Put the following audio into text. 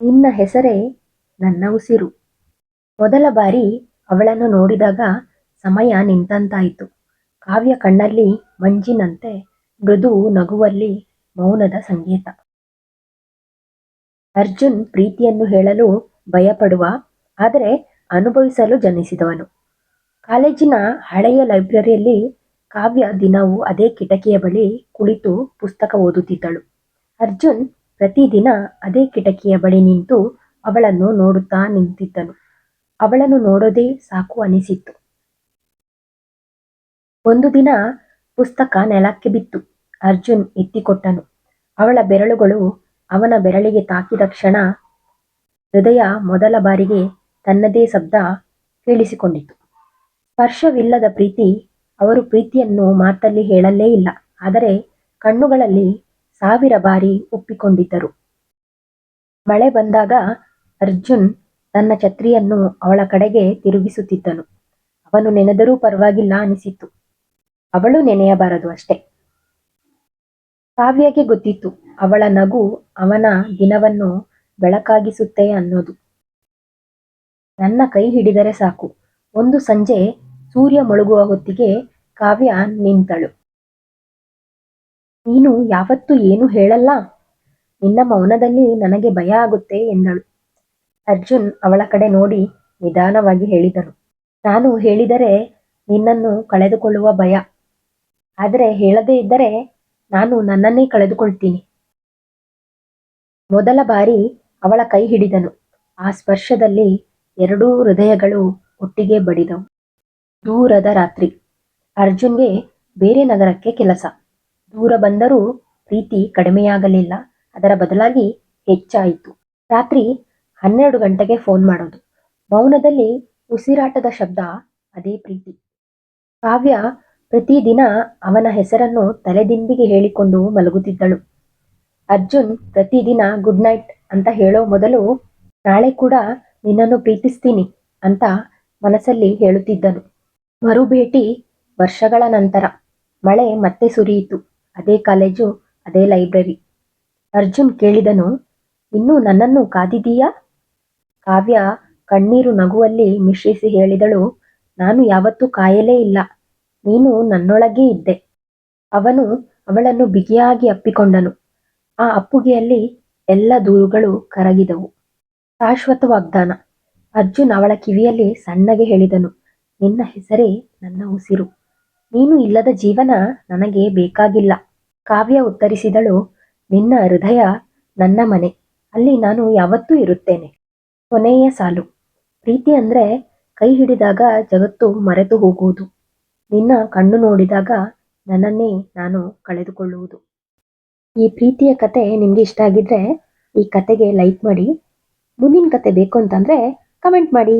ನಿನ್ನ ಹೆಸರೇ ನನ್ನ ಉಸಿರು. ಮೊದಲ ಬಾರಿ ಅವಳನ್ನು ನೋಡಿದಾಗ ಸಮಯ ನಿಂತಂತಾಯಿತು. ಕಾವ್ಯ ಕಣ್ಣಲ್ಲಿ ಮಂಜಿನಂತೆ, ಮೃದು ನಗುವಲ್ಲಿ ಮೌನದ ಸಂಗೀತ. ಅರ್ಜುನ್ ಪ್ರೀತಿಯನ್ನು ಹೇಳಲು ಭಯಪಡುವ, ಆದರೆ ಅನುಭವಿಸಲು ಜನಿಸಿದವನು. ಕಾಲೇಜಿನ ಹಳೆಯ ಲೈಬ್ರರಿಯಲ್ಲಿ ಕಾವ್ಯ ದಿನವೂ ಅದೇ ಕಿಟಕಿಯ ಬಳಿ ಕುಳಿತು ಪುಸ್ತಕ ಓದುತ್ತಿದ್ದಳು. ಅರ್ಜುನ್ ಪ್ರತಿದಿನ ಅದೇ ಕಿಟಕಿಯ ಬಳಿ ನಿಂತು ಅವಳನ್ನು ನೋಡುತ್ತಾ ನಿಂತಿದ್ದನು. ಅವಳನ್ನು ನೋಡೋದೇ ಸಾಕು ಅನಿಸಿತ್ತು. ಒಂದು ದಿನ ಪುಸ್ತಕ ನೆಲಕ್ಕೆ ಬಿತ್ತು. ಅರ್ಜುನ್ ಎತ್ತಿಕೊಟ್ಟನು. ಅವಳ ಬೆರಳುಗಳು ಅವನ ಬೆರಳಿಗೆ ತಾಕಿದ ಕ್ಷಣ ಹೃದಯ ಮೊದಲ ಬಾರಿಗೆ ತನ್ನದೇ ಶಬ್ದ ಕೇಳಿಸಿಕೊಂಡಿತು. ಸ್ಪರ್ಶವಿಲ್ಲದ ಪ್ರೀತಿ. ಅವರು ಪ್ರೀತಿಯನ್ನು ಮಾತಲ್ಲಿ ಹೇಳಲೇ ಇಲ್ಲ, ಆದರೆ ಕಣ್ಣುಗಳಲ್ಲಿ 1000 ಬಾರಿ ಒಪ್ಪಿಕೊಂಡಿದ್ದರು. ಮಳೆ ಬಂದಾಗ ಅರ್ಜುನ್ ತನ್ನ ಛತ್ರಿಯನ್ನು ಅವಳ ಕಡೆಗೆ ತಿರುಗಿಸುತ್ತಿದ್ದನು. ಅವನು ನೆನೆದರೂ ಪರವಾಗಿಲ್ಲ ಅನಿಸಿತು. ಅವಳು ನೆನೆಯಬಾರದು ಅಷ್ಟೇ. ಕಾವ್ಯಗೆ ಗೊತ್ತಿತ್ತು, ಅವಳ ನಗು ಅವನ ದಿನವನ್ನು ಬೆಳಕಾಗಿಸುತ್ತೆ ಅನ್ನೋದು. ನನ್ನ ಕೈ ಹಿಡಿದರೆ ಸಾಕು. ಒಂದು ಸಂಜೆ ಸೂರ್ಯ ಮುಳುಗುವ ಹೊತ್ತಿಗೆ ಕಾವ್ಯ ನಿಂತಳು. ನೀನು ಯಾವತ್ತೂ ಏನು ಹೇಳಲ್ಲ. ನಿನ್ನ ಮೌನದಲ್ಲಿ ನನಗೆ ಭಯ ಆಗುತ್ತೆ ಎಂದಳು. ಅರ್ಜುನ್ ಅವಳ ಕಡೆ ನೋಡಿ ನಿಧಾನವಾಗಿ ಹೇಳಿದನು, ನಾನು ಹೇಳಿದರೆ ನಿನ್ನನ್ನು ಕಳೆದುಕೊಳ್ಳುವ ಭಯ. ಆದರೆ ಹೇಳದೇ ಇದ್ದರೆ ನಾನು ನನ್ನನ್ನೇ ಕಳೆದುಕೊಳ್ತೀನಿ. ಮೊದಲ ಬಾರಿ ಅವಳ ಕೈ ಹಿಡಿದನು. ಆ ಸ್ಪರ್ಶದಲ್ಲಿ ಎರಡೂ ಹೃದಯಗಳು ಒಟ್ಟಿಗೆ ಬಡಿದವು. ದೂರದ ರಾತ್ರಿ. ಅರ್ಜುನ್ಗೆ ಬೇರೆ ನಗರಕ್ಕೆ ಕೆಲಸ. ದೂರ ಬಂದರೂ ಪ್ರೀತಿ ಕಡಿಮೆಯಾಗಲಿಲ್ಲ, ಅದರ ಬದಲಾಗಿ ಹೆಚ್ಚಾಯಿತು. ರಾತ್ರಿ 12 ಗಂಟೆಗೆ ಫೋನ್ ಮಾಡೋದು. ಮೌನದಲ್ಲಿ ಉಸಿರಾಟದ ಶಬ್ದ, ಅದೇ ಪ್ರೀತಿ. ಕಾವ್ಯ ಪ್ರತಿದಿನ ಅವನ ಹೆಸರನ್ನು ತಲೆದಿಂಬಿಗೆ ಹೇಳಿಕೊಂಡು ಮಲಗುತ್ತಿದ್ದಳು. ಅರ್ಜುನ್ ಪ್ರತಿದಿನ ಗುಡ್ ನೈಟ್ ಅಂತ ಹೇಳೋ ಮೊದಲು ನಾಳೆ ಕೂಡ ನಿನ್ನನ್ನು ಪ್ರೀತಿಸ್ತೀನಿ ಅಂತ ಮನಸ್ಸಲ್ಲಿ ಹೇಳುತ್ತಿದ್ದನು. ಮರುಭೇಟಿ ವರ್ಷಗಳ ನಂತರ. ಮಳೆ ಮತ್ತೆ ಸುರಿಯಿತು. ಅದೇ ಕಾಲೇಜು, ಅದೇ ಲೈಬ್ರರಿ. ಅರ್ಜುನ್ ಕೇಳಿದನು, ಇನ್ನೂ ನನ್ನನ್ನು ಕಾದಿದೀಯಾ? ಕಾವ್ಯ ಕಣ್ಣೀರು ನಗುವಲ್ಲಿ ಮಿಶ್ರಿಸಿ ಹೇಳಿದಳು, ನಾನು ಯಾವತ್ತೂ ಕಾಯಲೇ ಇಲ್ಲ. ನೀನು ನನ್ನೊಳಗೇ ಇದ್ದೆ. ಅವನು ಅವಳನ್ನು ಬಿಗಿಯಾಗಿ ಅಪ್ಪಿಕೊಂಡನು. ಆ ಅಪ್ಪುಗೆಯಲ್ಲಿ ಎಲ್ಲ ದೂರುಗಳು ಕರಗಿದವು. ಶಾಶ್ವತ ವಾಗ್ದಾನ. ಅರ್ಜುನ್ ಅವಳ ಕಿವಿಯಲ್ಲಿ ಸಣ್ಣಗೆ ಹೇಳಿದನು, ನಿನ್ನ ಹೆಸರೇ ನನ್ನ ಉಸಿರು. ನೀನು ಇಲ್ಲದ ಜೀವನ ನನಗೆ ಬೇಕಾಗಿಲ್ಲ. ಕಾವ್ಯ ಉತ್ತರಿಸಿದಳು, ನಿನ್ನ ಹೃದಯ ನನ್ನ ಮನೆ, ಅಲ್ಲಿ ನಾನು ಯಾವತ್ತೂ ಇರುತ್ತೇನೆ. ಕೊನೆಯ ಸಾಲು. ಪ್ರೀತಿ ಅಂದ್ರೆ ಕೈ ಹಿಡಿದಾಗ ಜಗತ್ತು ಮರೆತು ಹೋಗುವುದು. ನಿನ್ನ ಕಣ್ಣು ನೋಡಿದಾಗ ನನ್ನನ್ನೇ ನಾನು ಕಳೆದುಕೊಳ್ಳುವುದು. ಈ ಪ್ರೀತಿಯ ಕತೆ ನಿಮ್ಗೆ ಇಷ್ಟ ಆಗಿದ್ರೆ ಈ ಕತೆಗೆ ಲೈಕ್ ಮಾಡಿ. ಮುಂದಿನ ಕತೆ ಬೇಕು ಅಂತಂದ್ರೆ ಕಮೆಂಟ್ ಮಾಡಿ.